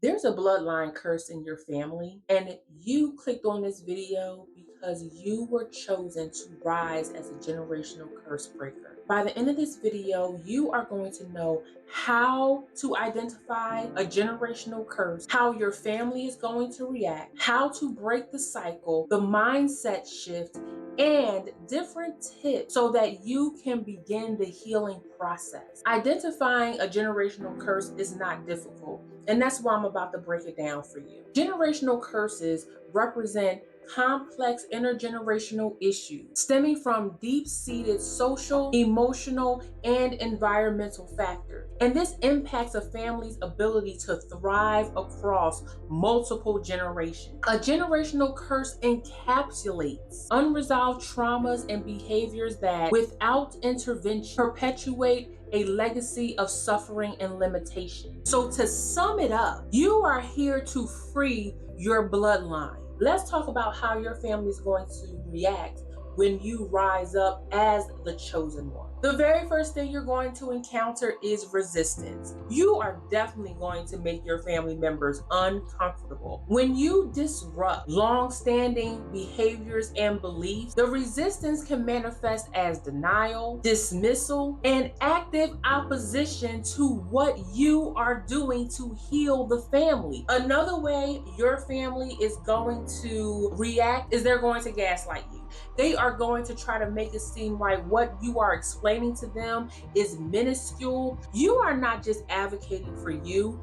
There's a bloodline curse in your family, and you clicked on this video because you were chosen to rise as a generational curse breaker. By the end of this video, you are going to know how to identify a generational curse, how your family is going to react, how to break the cycle, the mindset shift, and different tips so that you can begin the healing process. Identifying a generational curse is not difficult. And that's why I'm about to break it down for you. Generational curses represent complex intergenerational issues stemming from deep-seated social, emotional, and environmental factors. And this impacts a family's ability to thrive across multiple generations. A generational curse encapsulates unresolved traumas and behaviors that, without intervention, perpetuate a legacy of suffering and limitation. So, to sum it up, you are here to free your bloodline. Let's talk about how your family is going to react when you rise up as the chosen one. The very first thing you're going to encounter is resistance. You are definitely going to make your family members uncomfortable. When you disrupt long-standing behaviors and beliefs, the resistance can manifest as denial, dismissal, and active opposition to what you are doing to heal the family. Another way your family is going to react is they're going to gaslight you. They are going to try to make it seem like what you are explaining to them is minuscule. You are not just advocating for you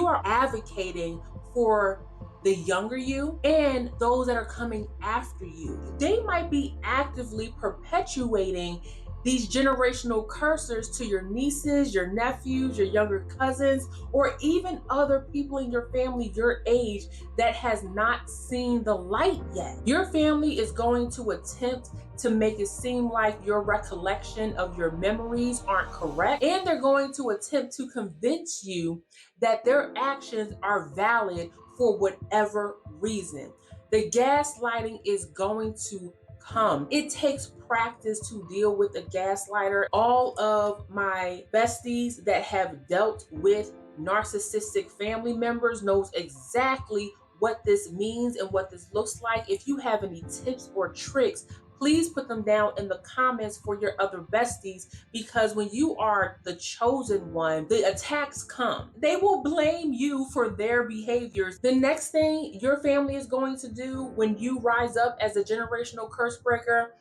are advocating for the younger you and those that are coming after you. They might be actively perpetuating these generational cursors to your nieces, your nephews, your younger cousins, or even other people in your family your age that has not seen the light yet. Your family is going to attempt to make it seem like your recollection of your memories aren't correct, and they're going to attempt to convince you that their actions are valid for whatever reason. The gaslighting is going to come. It takes practice to deal with a gaslighter. All of my besties that have dealt with narcissistic family members knows exactly what this means and what this looks like. If you have any tips or tricks, please put them down in the comments for your other besties, because when you are the chosen one, the attacks come. They will blame you for their behaviors. The next thing your family is going to do when you rise up as a generational curse breaker,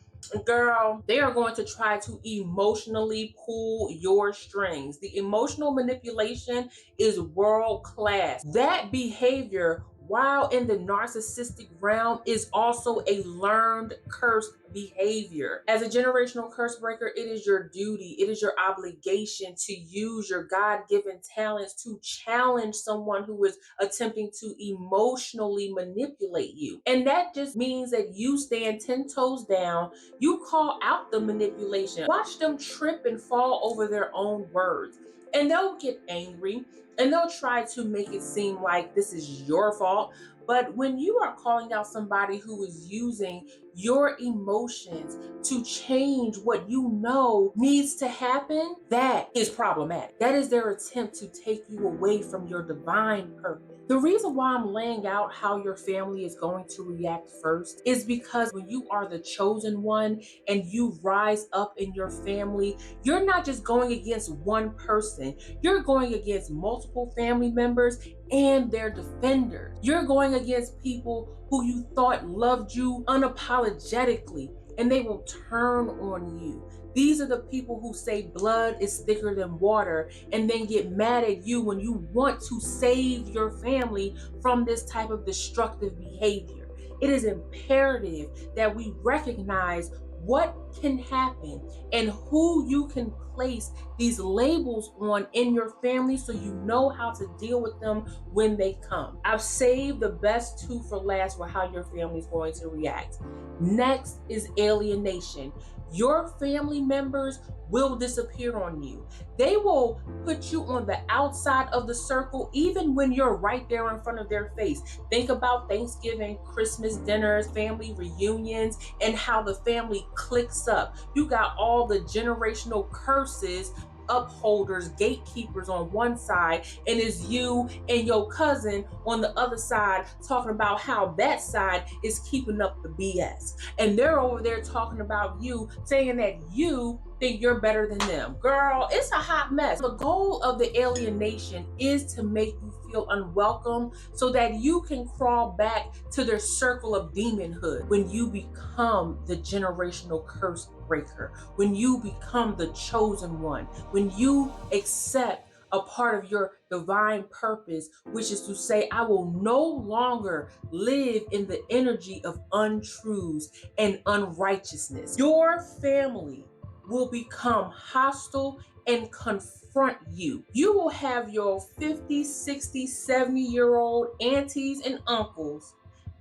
girl, they are going to try to emotionally pull your strings. The emotional manipulation is world class. That behavior, while in the narcissistic realm, is also a learned cursed behavior. As a generational curse breaker, it is your duty, it is your obligation to use your God-given talents to challenge someone who is attempting to emotionally manipulate you. And that just means that you stand 10 toes down, you call out the manipulation, watch them trip and fall over their own words, and they'll get angry and they'll try to make it seem like this is your fault. But when you are calling out somebody who is using your emotions to change what you know needs to happen, that is problematic. That is their attempt to take you away from your divine purpose. The reason why I'm laying out how your family is going to react first is because when you are the chosen one and you rise up in your family, you're not just going against one person, you're going against multiple family members and their defenders. You're going against people who you thought loved you unapologetically, and they will turn on you. These are the people who say blood is thicker than water and then get mad at you when you want to save your family from this type of destructive behavior. It is imperative that we recognize what can happen and who you can place these labels on in your family so you know how to deal with them when they come. I've saved the best two for last for how your family is going to react. Next is alienation. Your family members will disappear on you. They will put you on the outside of the circle even when you're right there in front of their face. Think about Thanksgiving, Christmas dinners, family reunions, and how the family clicks up. You got all the generational curses upholders, gatekeepers on one side, and it's you and your cousin on the other side talking about how that side is keeping up the BS. And they're over there talking about you, saying that you think you're better than them. Girl, it's a hot mess. The goal of the alienation is to make you feel unwelcome so that you can crawl back to their circle of demonhood. When you become the generational curse breaker, when you become the chosen one, when you accept a part of your divine purpose, which is to say, I will no longer live in the energy of untruths and unrighteousness. Your family will become hostile and confront you. You will have your 50, 60, 70-year-old aunties and uncles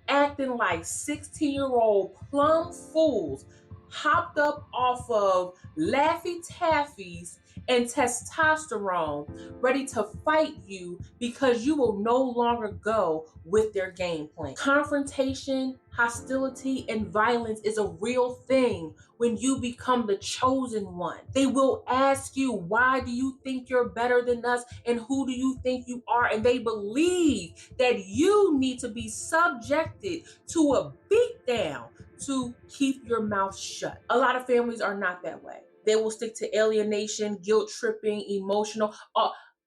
acting like 16-year-old plum fools hopped up off of Laffy Taffies and testosterone, ready to fight you because you will no longer go with their game plan. Confrontation, hostility, and violence is a real thing when you become the chosen one. They will ask you, why do you think you're better than us and who do you think you are? And they believe that you need to be subjected to a beatdown to keep your mouth shut. A lot of families are not that way. They will stick to alienation, guilt tripping, emotional,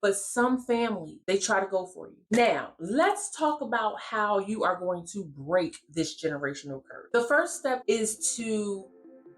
but some families, they try to go for you. Now, let's talk about how you are going to break this generational curse. The first step is to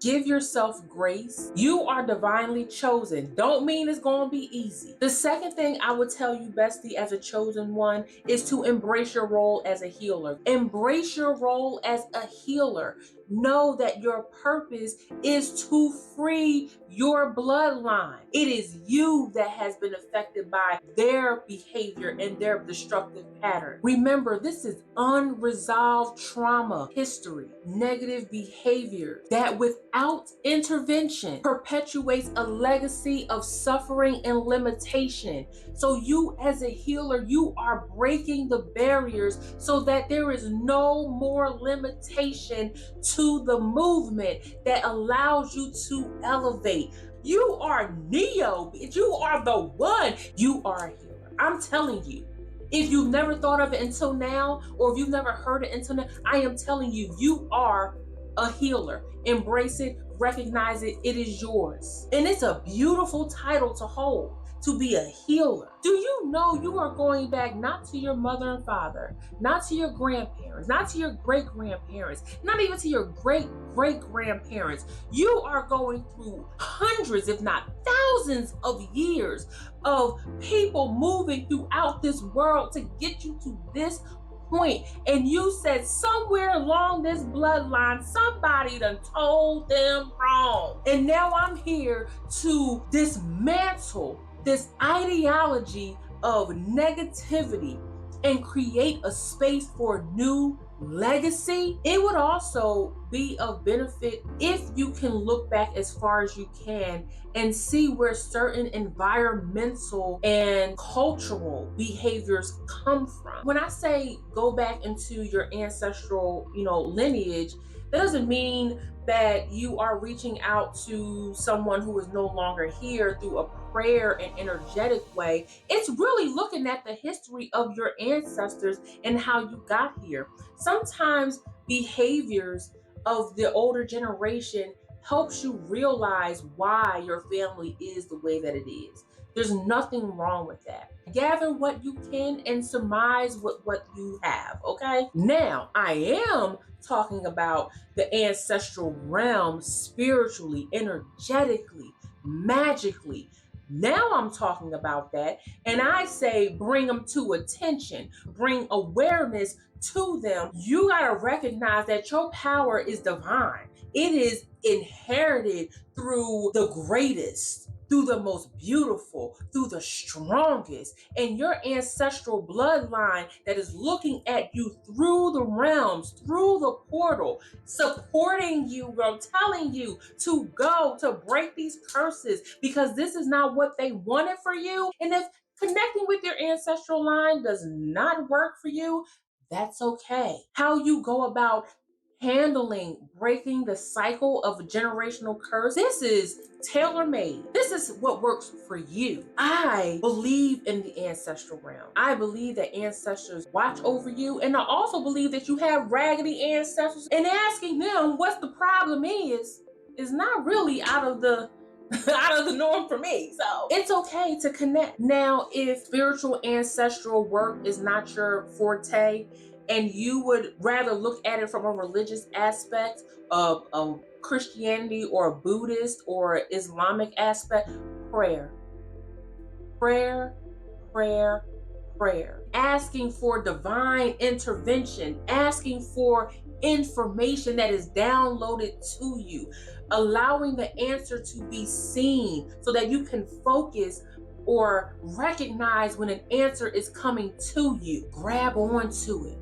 give yourself grace. You are divinely chosen. Don't mean it's going to be easy. The second thing I would tell you, bestie, as a chosen one, is to embrace your role as a healer. Embrace your role as a healer. Know that your purpose is to free your bloodline. It is you that has been affected by their behavior and their destructive pattern. Remember, this is unresolved trauma, history, negative behavior that without intervention perpetuates a legacy of suffering and limitation. So you as a healer, you are breaking the barriers so that there is no more limitation to the movement that allows you to elevate. You are Neo, bitch. You are the one. You are a healer. I'm telling you. If you've never thought of it until now, or if you've never heard it until now, I am telling you, you are a healer. Embrace it, recognize it, it is yours. And it's a beautiful title to hold, to be a healer. Do you know you are going back not to your mother and father, not to your grandparents, not to your great-grandparents, not even to your great-great-grandparents. You are going through hundreds, if not thousands of years of people moving throughout this world to get you to this point. And you said somewhere along this bloodline, somebody done told them wrong. And now I'm here to dismantle this ideology of negativity and create a space for new legacy. It would also be of benefit if you can look back as far as you can and see where certain environmental and cultural behaviors come from. When I say go back into your ancestral, lineage, that doesn't mean that you are reaching out to someone who is no longer here through a prayer and energetic way. It's really looking at the history of your ancestors and how you got here. Sometimes behaviors of the older generation helps you realize why your family is the way that it is. There's nothing wrong with that. Gather what you can and surmise what you have, okay? Now, I am talking about the ancestral realm spiritually, energetically, magically. Now I'm talking about that, and I say bring them to attention, bring awareness to them. You got to recognize that your power is divine. It is inherited through the greatest, through the most beautiful, through the strongest. And your ancestral bloodline that is looking at you through the realms, through the portal, supporting you, girl, telling you to go, to break these curses, because this is not what they wanted for you. And if connecting with your ancestral line does not work for you, that's okay. How you go about handling breaking the cycle of a generational curse, this is tailor-made. This is what works for you. I believe in the ancestral realm. I believe that ancestors watch over you, and I also believe that you have raggedy ancestors, and asking them what the problem is not really out of the out of the norm for me. So it's okay to connect. Now, if spiritual ancestral work is not your forte and you would rather look at it from a religious aspect of Christianity or a Buddhist or Islamic aspect, prayer, prayer, prayer, prayer, asking for divine intervention, asking for information that is downloaded to you, allowing the answer to be seen so that you can focus or recognize when an answer is coming to you. Grab onto it.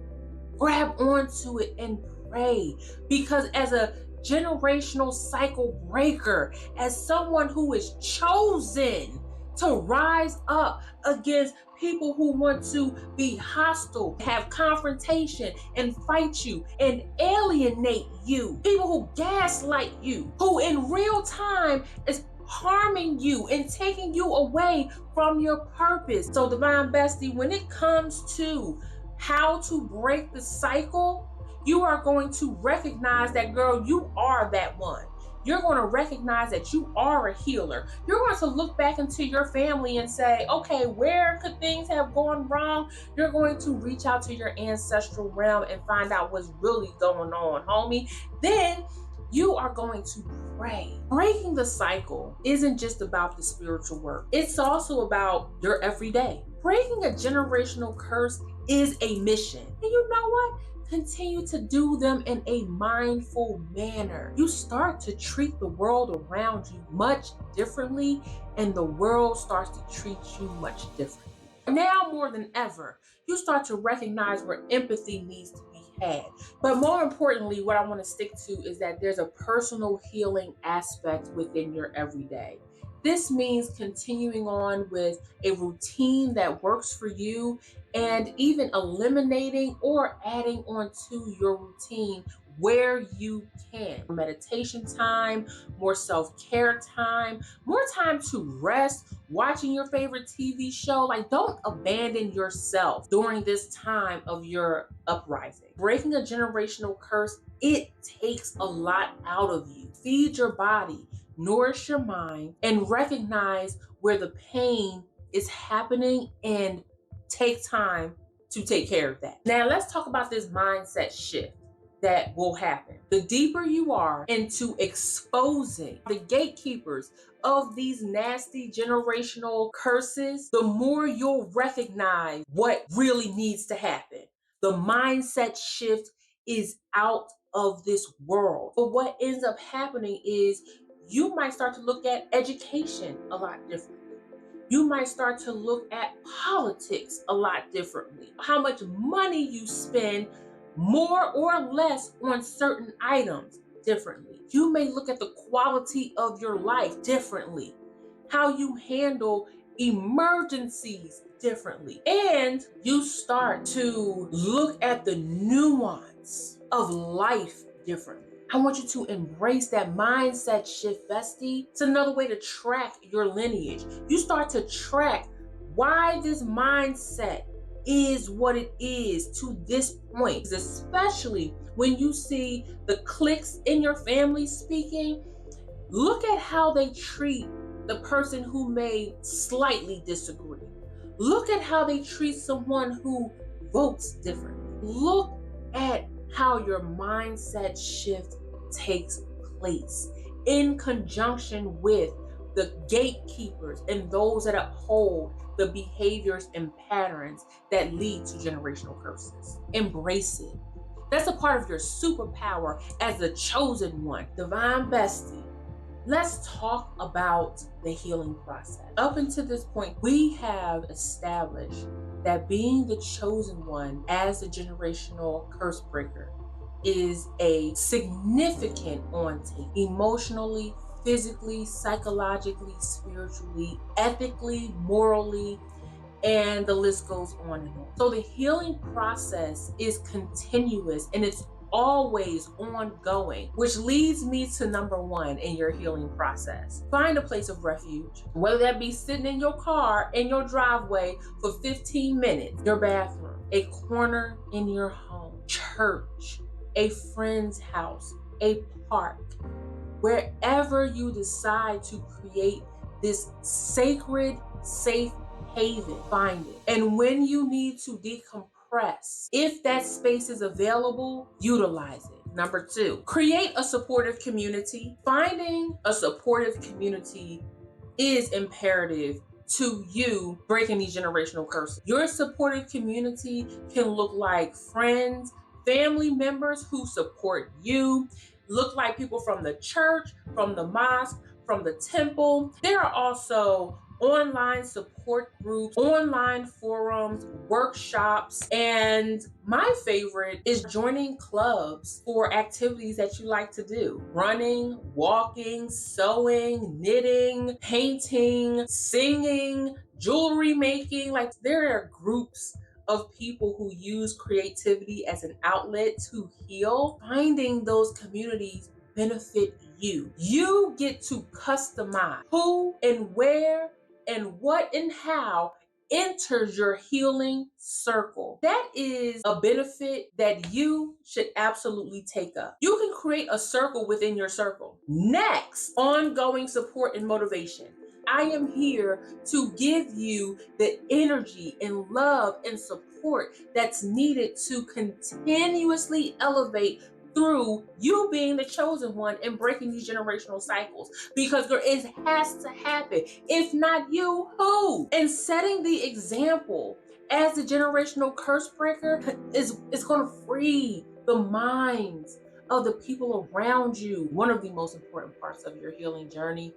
Grab onto it and pray, because as a generational cycle breaker, as someone who is chosen to rise up against people who want to be hostile, have confrontation and fight you and alienate you, people who gaslight you, who in real time is harming you and taking you away from your purpose. So Divine Bestie, when it comes to how to break the cycle, you are going to recognize that, girl, you are that one. You're going to recognize that you are a healer. You're going to look back into your family and say, okay, where could things have gone wrong? You're going to reach out to your ancestral realm and find out what's really going on, homie. Then you are going to pray. Breaking the cycle isn't just about the spiritual work. It's also about your everyday. Breaking a generational curse is a mission. And you know what? Continue to do them in a mindful manner. You start to treat the world around you much differently, and the world starts to treat you much differently. Now more than ever, you start to recognize where empathy needs to be had. But more importantly, what I want to stick to is that there's a personal healing aspect within your everyday. This means continuing on with a routine that works for you, and even eliminating or adding on to your routine where you can. Meditation time, more self-care time, more time to rest, watching your favorite TV show. Like, don't abandon yourself during this time of your uprising. Breaking a generational curse, it takes a lot out of you. Feed your body, nourish your mind, and recognize where the pain is happening and take time to take care of that. Now, let's talk about this mindset shift that will happen. The deeper you are into exposing the gatekeepers of these nasty generational curses, the more you'll recognize what really needs to happen. The mindset shift is out of this world. But what ends up happening is you might start to look at education a lot differently. You might start to look at politics a lot differently. How much money you spend, more or less, on certain items differently. You may look at the quality of your life differently. How you handle emergencies differently. And you start to look at the nuance of life differently. I want you to embrace that mindset shift, bestie. It's another way to track your lineage. You start to track why this mindset is what it is to this point, especially when you see the cliques in your family speaking. Look at how they treat the person who may slightly disagree. Look at how they treat someone who votes differently. Look at how your mindset shift takes place in conjunction with the gatekeepers and those that uphold the behaviors and patterns that lead to generational curses. Embrace it. That's a part of your superpower as the chosen one. Divine Bestie, let's talk about the healing process. Up until this point, we have established that being the chosen one as a generational curse breaker is a significant on-take, emotionally, physically, psychologically, spiritually, ethically, morally, and the list goes on and on. So the healing process is continuous, and it's always ongoing, which leads me to number one in your healing process. Find a place of refuge, whether that be sitting in your car in your driveway for 15 minutes, your bathroom, a corner in your home, church, a friend's house, a park, wherever you decide to create this sacred, safe haven, find it. And when you need to decompress, if that space is available, utilize it. Number two, create a supportive community. Finding a supportive community is imperative to you breaking these generational curses. Your supportive community can look like friends, family members who support you, look like people from the church, from the mosque, from the temple. There are also online support groups, online forums, workshops, and my favorite is joining clubs for activities that you like to do. Running, walking, sewing, knitting, painting, singing, jewelry making. Like, there are groups of people who use creativity as an outlet to heal. Finding those communities benefit you. You get to customize who and where and what and how enters your healing circle. That is a benefit that you should absolutely take up. You can create a circle within your circle. Next, ongoing support and motivation. I am here to give you the energy and love and support that's needed to continuously elevate through you being the chosen one and breaking these generational cycles, because it has to happen. If not you, who? And setting the example as the generational curse breaker is going to free the minds of the people around you. One of the most important parts of your healing journey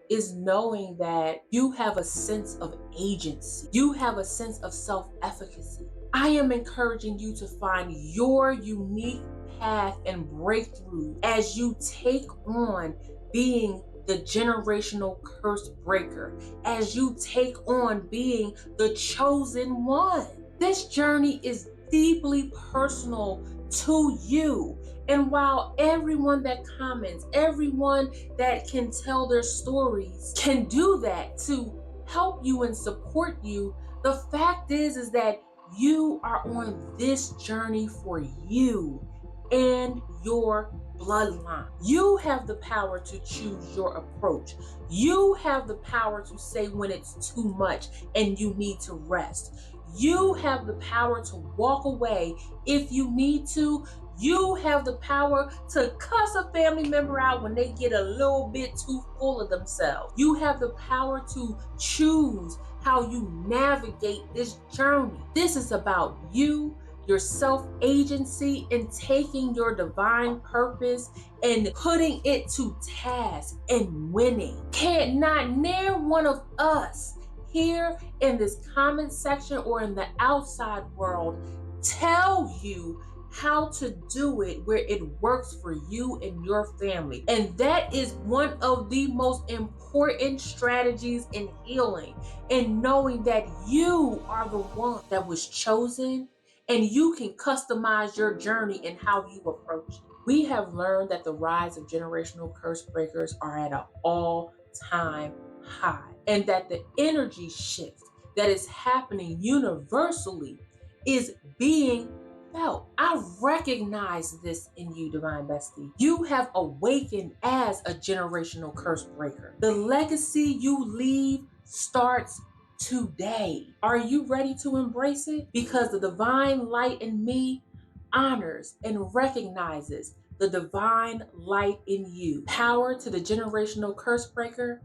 is knowing that you have a sense of agency. You have a sense of self-efficacy. I am encouraging you to find your unique path and breakthrough as you take on being the generational curse breaker, as you take on being the chosen one. This journey is deeply personal to you. And while everyone that comments, everyone that can tell their stories can do that to help you and support you, the fact is that you are on this journey for you and your bloodline. You have the power to choose your approach. You have the power to say when it's too much and you need to rest. You have the power to walk away if you need to. You have the power to cuss a family member out when they get a little bit too full of themselves. You have the power to choose how you navigate this journey. This is about you, your self-agency, and taking your divine purpose and putting it to task and winning. Can't not near one of us here in this comment section or in the outside world tell you how to do it where it works for you and your family. And that is one of the most important strategies in healing, and knowing that you are the one that was chosen and you can customize your journey and how you approach it. We have learned that the rise of generational curse breakers are at an all-time high, and that the energy shift that is happening universally is being felt. I recognize this in you, Divine Bestie. You have awakened as a generational curse breaker. The legacy you leave starts today. Are you ready to embrace it? Because the divine light in me honors and recognizes the divine light in you. Power to the generational curse breaker.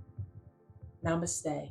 Namaste.